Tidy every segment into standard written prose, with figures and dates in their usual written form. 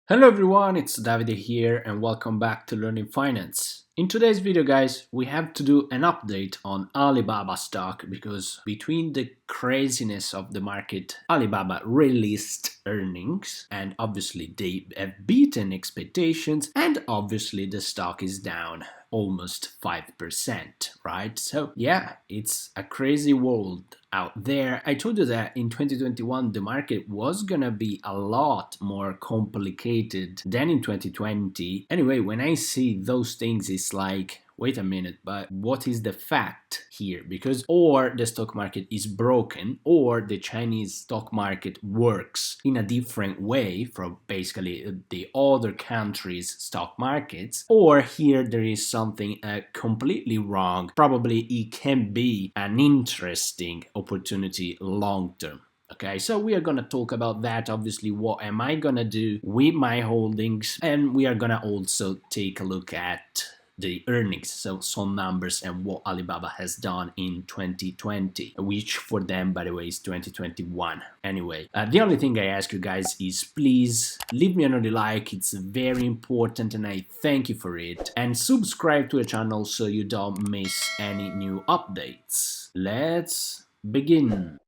Hello everyone, it's Davide here and welcome back to Learning Finance. In today's video guys, we have to do an update on Alibaba stock because between the craziness of the market, Alibaba released earnings and obviously they have beaten expectations and obviously the stock is down almost 5%, right? So yeah, it's a crazy world out there. I told you that in 2021 the market was gonna be a lot more complicated than in 2020. Anyway, when I see those things, it's like, wait a minute, but what is the fact here? Because or the stock market is broken or the Chinese stock market works in a different way from basically the other countries' stock markets, or here there is something completely wrong. Probably it can be an interesting opportunity long term. Okay, so we are gonna talk about that. Obviously, what am I gonna do with my holdings, and we are gonna also take a look at the earnings, so some numbers and what Alibaba has done in 2020, which for them, by the way, is 2021. Anyway, the only thing I ask you guys is please leave me another like. It's very important and I thank you for it. And subscribe to the channel so you don't miss any new updates. Let's begin.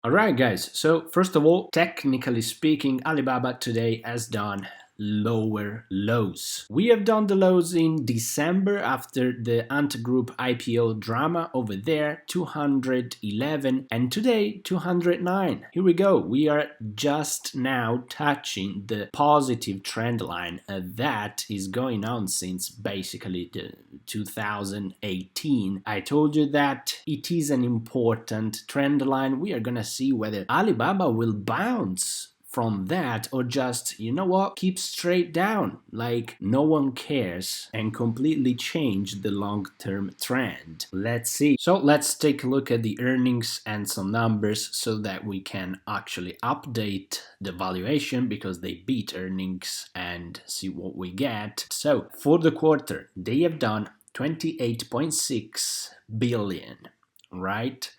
Alright guys, so first of all, technically speaking, Alibaba today has done lower lows. We have done the lows in December after the Ant Group IPO drama over there, 211, and today 209. Here we go. We are just now touching the positive trend line that is going on since basically 2018. I told you that it is an important trend line. We are gonna see whether Alibaba will bounce from that or just, you know what, keep straight down like no one cares and completely change the long-term trend. Let's see. So let's take a look at the earnings and some numbers so that we can actually update the valuation because they beat earnings and see what we get. So for the quarter, they have done 28.6 billion, right?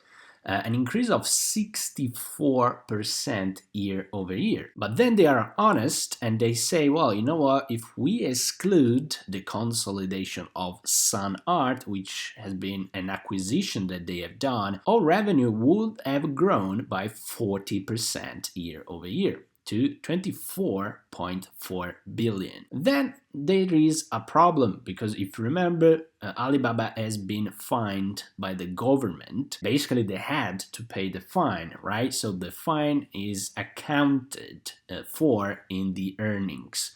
An increase of 64% year over year. But then they are honest and they say, well, you know what, if we exclude the consolidation of Sun Art, which has been an acquisition that they have done, our revenue would have grown by 40% year over year to 24.4 billion. Then there is a problem because if you remember, Alibaba has been fined by the government. Basically, they had to pay the fine, right? So the fine is accounted for in the earnings.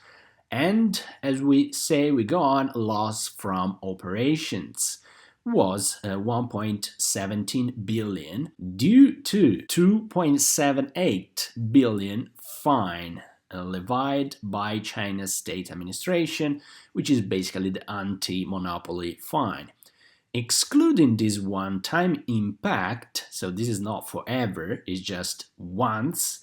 And as we say, we go on, loss from operations was 1.17 billion due to 2.78 billion fine levied by China's state administration, which is basically the anti-monopoly fine. Excluding this one-time impact, so this is not forever, it's just once,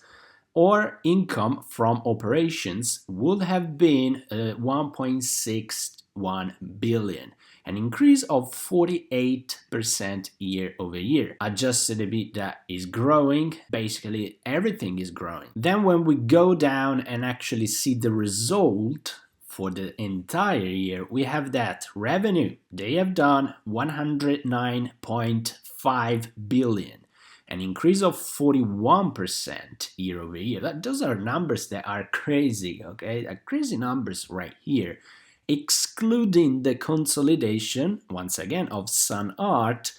or income from operations would have been 1.61 billion, an increase of 48% year over year. Adjusted EBITDA is growing, basically everything is growing. Then when we go down and actually see the result for the entire year, we have that revenue. They have done 109.5 billion. An increase of 41% year over year. Those are numbers that are crazy, okay? Crazy numbers right here. Excluding the consolidation, once again, of Sun Art,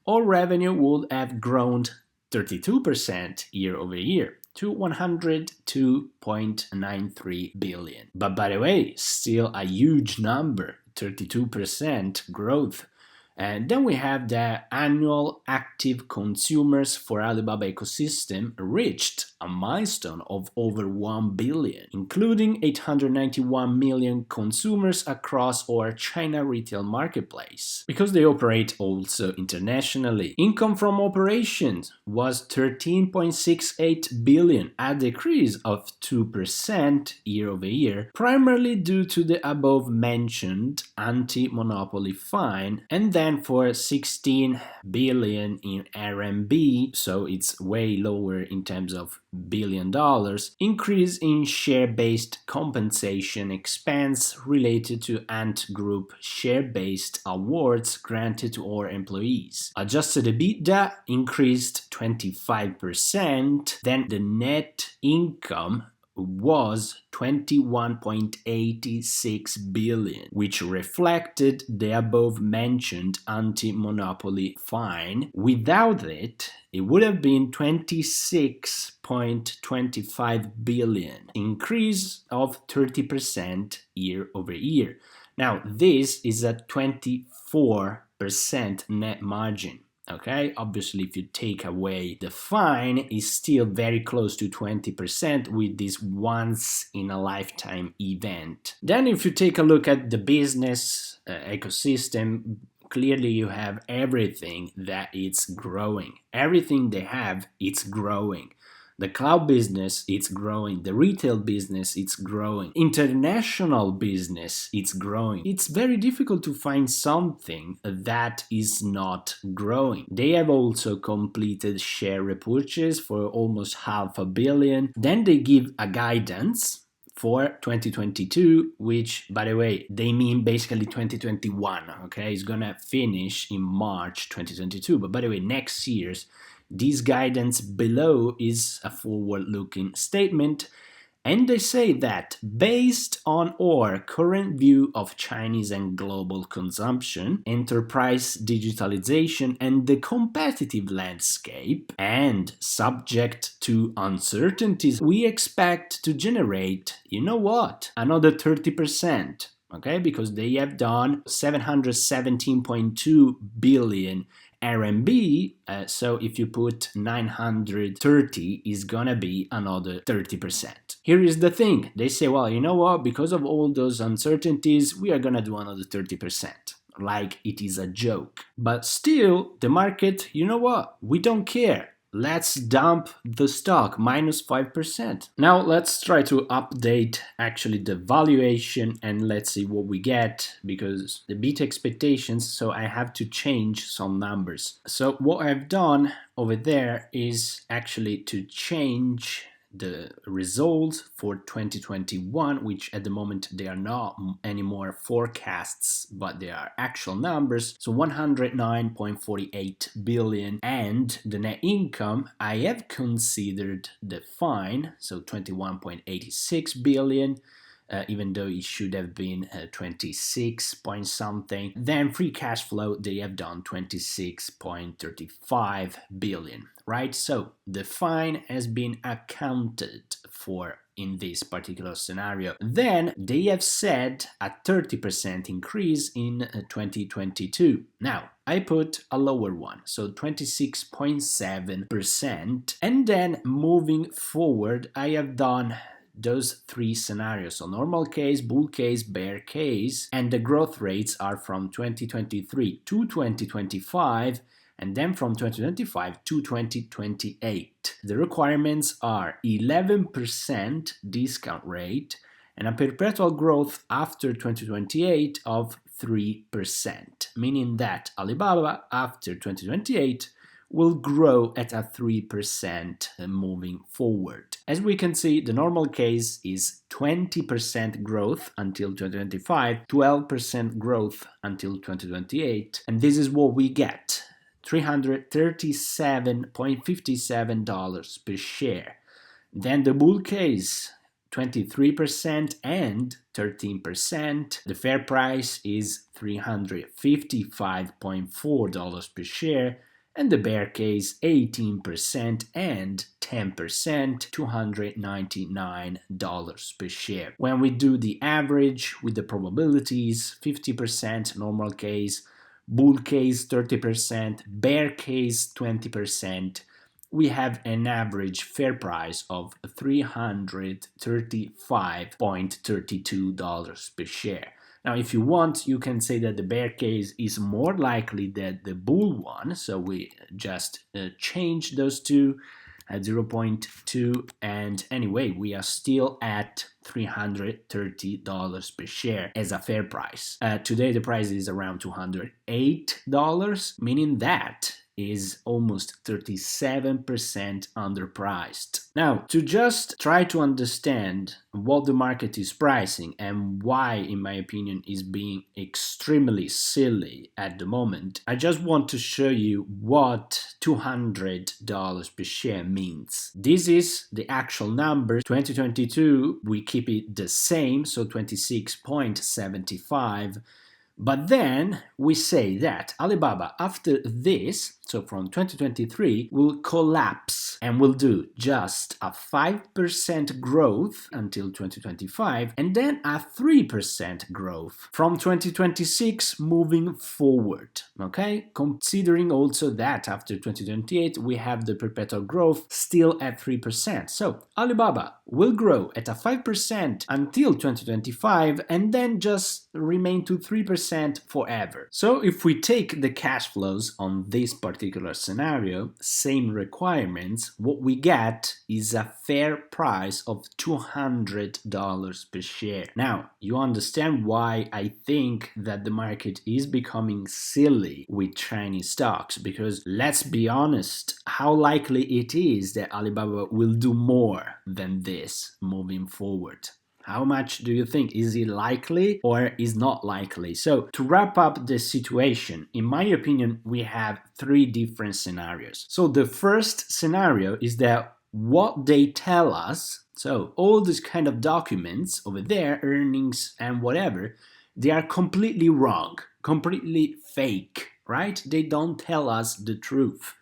our revenue would have grown 32% year over year to 102.93 billion. But by the way, still a huge number, 32% growth. And then we have the annual active consumers for Alibaba ecosystem reached a milestone of over 1 billion, including 891 million consumers across our China retail marketplace, because they operate also internationally. Income from operations was 13.68 billion, a decrease of 2% year over year, primarily due to the above mentioned anti-monopoly fine, and then for 16 billion in RMB, so it's way lower in terms of billion, increase in share-based compensation expense related to Ant Group share-based awards granted to all employees. Adjusted EBITDA increased 25%, then the net income was 21.86 billion, which reflected the above mentioned anti-monopoly fine. Without it, it would have been 26.25 billion, increase of 30% year over year. Now, this is a 24% net margin. Okay, obviously, if you take away the fine, it's still very close to 20% with this once in a lifetime event. Then, if you take a look at the business ecosystem, clearly you have everything that it's growing. Everything they have, it's growing. The cloud business, it's growing. The retail business, it's growing. International business, it's growing. It's very difficult to find something that is not growing. They have also completed share repurchase for almost $500 million. Then they give a guidance for 2022, which, by the way, they mean basically 2021, okay? It's gonna finish in March 2022. But by the way, next year's this guidance below is a forward-looking statement, and they say that based on our current view of Chinese and global consumption, enterprise digitalization, and the competitive landscape, and subject to uncertainties, we expect to generate, you know what, another 30%. Okay, because they have done 717.2 billion RMB, so if you put 930, is gonna be another 30%. Here is the thing, they say, well, you know what, because of all those uncertainties, we are gonna do another 30%. Like it is a joke. But still, the market, you know what, we don't care. Let's dump the stock, minus 5%. Now let's try to update actually the valuation and let's see what we get, because they beat expectations, so I have to change some numbers. So what I've done over there is actually to change the results for 2021, which at the moment they are not anymore forecasts, but they are actual numbers. So 109.48 billion, and the net income, I have considered the fine, so 21.86 billion. Even though it should have been 26 point something. Then free cash flow, they have done 26.35 billion, right? So the fine has been accounted for in this particular scenario. Then they have said a 30% increase in 2022. Now, I put a lower one, so 26.7%. And then moving forward, I have done those three scenarios, so normal case, bull case, bear case, and the growth rates are from 2023 to 2025, and then from 2025 to 2028. The requirements are 11% discount rate and a perpetual growth after 2028 of 3%, meaning that Alibaba after 2028 will grow at a 3% moving forward. As we can see, the normal case is 20% growth until 2025, 12% growth until 2028, and this is what we get, $337.57 per share. Then the bull case, 23% and 13%. The fair price is $355.4 per share. And the bear case, 18% and 10%, $299 per share. When we do the average with the probabilities, 50% normal case, bull case 30%, bear case 20%, we have an average fair price of $335.32 per share. Now, if you want, you can say that the bear case is more likely than the bull one, so we just change those two at 0.2, and anyway, we are still at $330 per share as a fair price. Today, the price is around $208, meaning that is almost 37% underpriced. Now, to just try to understand what the market is pricing and why, in my opinion, is being extremely silly at the moment, I just want to show you what $200 per share means. This is the actual number. 2022, we keep it the same, so 26.75. But then we say that Alibaba, after this, so from 2023, will collapse and will do just a 5% growth until 2025 and then a 3% growth from 2026 moving forward. Okay? Considering also that after 2028 we have the perpetual growth still at 3%. So Alibaba will grow at a 5% until 2025 and then just remain to 3% forever. So if we take the cash flows on this particular scenario, same requirements, what we get is a fair price of $200 per share. Now, you understand why I think that the market is becoming silly with Chinese stocks, because let's be honest, how likely it is that Alibaba will do more than this moving forward? How much do you think? Is it likely or is not likely? So to wrap up the situation, in my opinion, we have three different scenarios. So the first scenario is that what they tell us, so all these kind of documents over there, earnings and whatever, they are completely wrong, completely fake, right? They don't tell us the truth.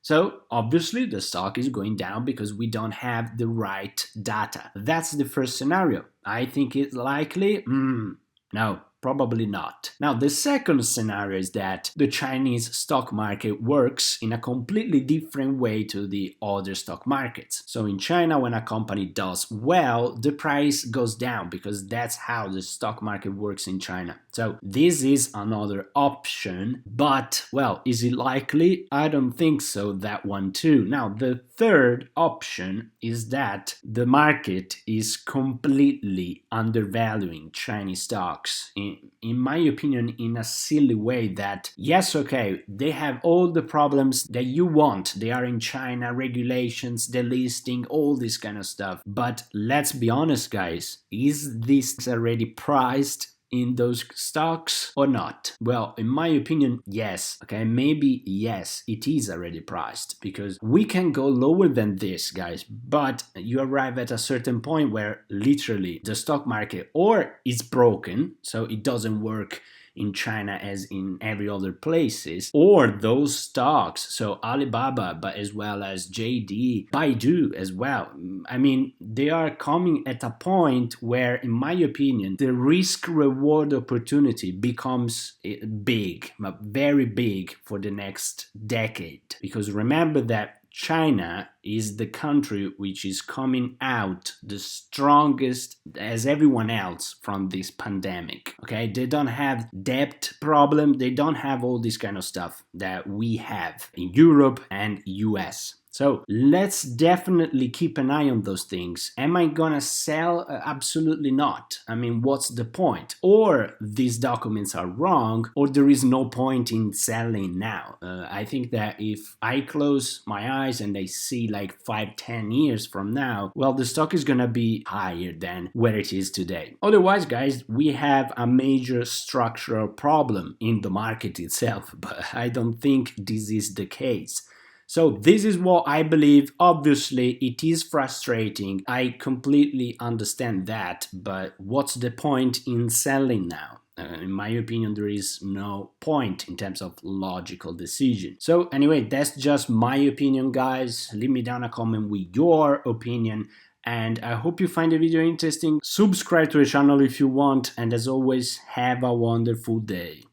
So obviously the stock is going down because we don't have the right data. That's the first scenario. I think it's likely? No, probably not. Now the second scenario is that the Chinese stock market works in a completely different way to the other stock markets. So in China, when a company does well, the price goes down because that's how the stock market works in China. So this is another option, but well, is it likely? I don't think so, that one too. Now the third option is that the market is completely undervaluing Chinese stocks, in my opinion, in a silly way that, yes, okay, they have all the problems that you want. They are in China, regulations, delisting, all this kind of stuff. But let's be honest, guys, is this already priced in those stocks or not? Well, in my opinion, yes. Okay, maybe yes, it is already priced because we can go lower than this, guys, but you arrive at a certain point where literally the stock market or is broken, so it doesn't work in China as in every other places, or those stocks, so Alibaba, but as well as JD, Baidu as well. I mean, they are coming at a point where, in my opinion, the risk-reward opportunity becomes big, very big for the next decade. Because remember that China is the country which is coming out the strongest as everyone else from this pandemic. Okay, they don't have debt problem, they don't have all this kind of stuff that we have in Europe and US. So let's definitely keep an eye on those things. Am I gonna sell? Absolutely not. I mean, what's the point? Or these documents are wrong, or there is no point in selling now. I think that if I close my eyes and I see like 5-10 years from now, well, the stock is gonna be higher than where it is today. Otherwise, guys, we have a major structural problem in the market itself, but I don't think this is the case. So this is what I believe. Obviously, it is frustrating. I completely understand that, but what's the point in selling now? In my opinion, there is no point in terms of logical decision. So anyway, that's just my opinion, guys. Leave me down a comment with your opinion. And I hope you find the video interesting. Subscribe to the channel if you want. And as always, have a wonderful day.